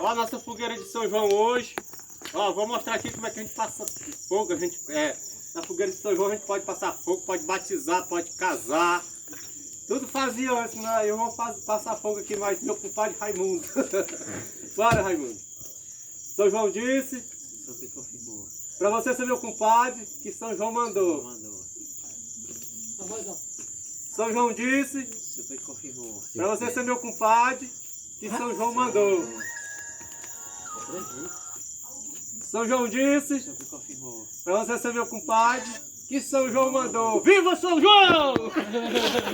Ó a nossa fogueira de São João hoje. Ó, vou mostrar aqui como é que a gente passa fogo. Na fogueira de São João a gente pode passar fogo, pode batizar, pode casar. Tudo fazia antes, né? Eu vou passar fogo aqui mais meu compadre Raimundo. Bora, Raimundo. São João disse, para você ser meu compadre, que São João mandou. São João disse, para você ser meu compadre, que São João mandou. São João disse, para você ser meu compadre, que São João mandou. Viva São João!